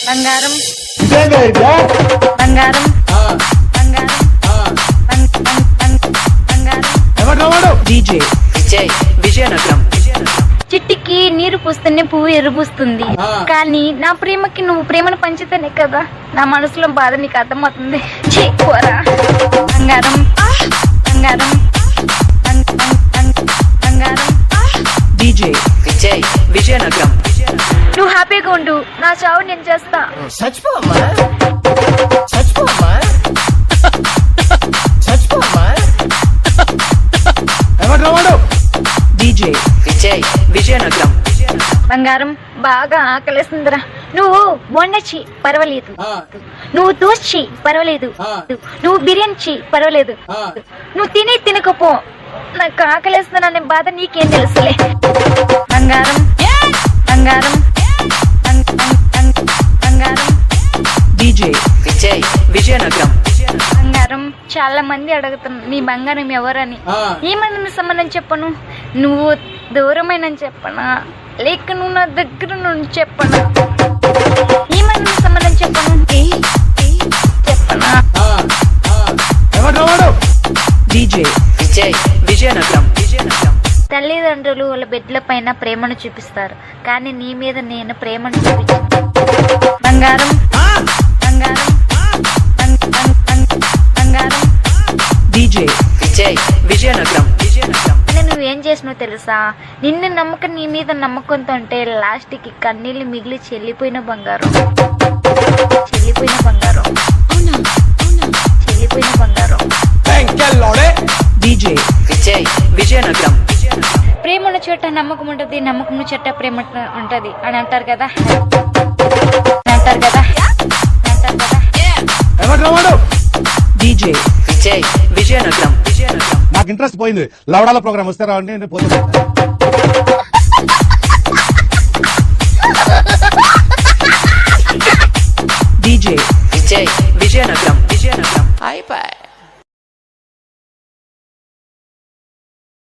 బంగారం బంగారం బంగారం బంగారం DJ విజయనగరం. చిట్టికి నీరు పూస్తేనే పువ్వు ఎరుపుస్తుంది, కానీ నా ప్రేమకి నువ్వు ప్రేమను పంచితేనే కదా నా మనసులో బాధ నీకు అర్థమవుతుంది. ఛీ, పోరా. బంగారం బంగారం బంగారం DJ విజయనగరం. నువ్వు హ్యాపీగా ఉండు, నా చావు నేను చేస్తా. DJ విజయనగరం. బంగారం బాగా ఆకలిస్తుందిరా. నువ్వు వండచ్చి పర్వాలేదు, నువ్వు దోచి పర్వాలేదు, నువ్వు బిర్యానీ పర్వాలేదు, నువ్వు తినకపో నాకు ఆకలిస్తుందనే బాధ నీకేం తెలుసులే. బంగారం బంగారం బంగారం DJ విజయనగరం. బంగారం చాలా మంది అడుగుతున్నారు నీ బంగారం ఎవరని. ఏమన్నా సంబంధం చెప్పను, నువ్వు దూరమైన చెప్పనా లేక నువ్వు నా దగ్గర నుండి చెప్పనా, ఏమన్నా సంబంధం చెప్పను చెప్పనా. DJ విజయనగరం. తల్లిదండ్రులు వాళ్ళ బిడ్డల పైన ప్రేమను చూపిస్తారు, కానీ నీ మీద నేను ప్రేమను చూపించాను. బంగారం బంగారం బంగారం DJ విజయనగరం. నువ్వేం చేసినావు తెలుసా, నిన్ను నమ్మకం నీ మీద నమ్మకంతో ఉంటే లాస్ట్ కి కన్నీళ్ళు మిగిలి చెల్లిపోయిన బంగారం చెల్లిపోయిన బంగారం చెల్లిపోయిన బంగారం. DJ విజయనగరం. ప్రేమను చోట నమ్మకం ఉంటది, నమ్మకం చోట ప్రేమ ఉంటది అని అంటారు కదా DJ విజయనగరం. నాకు ఇంట్రెస్ట్ పోయింది. లవడాల ప్రోగ్రామ్ వస్తారా అంటే నేను పోతున్నా. DJ విజయనగరం. అయిపోయి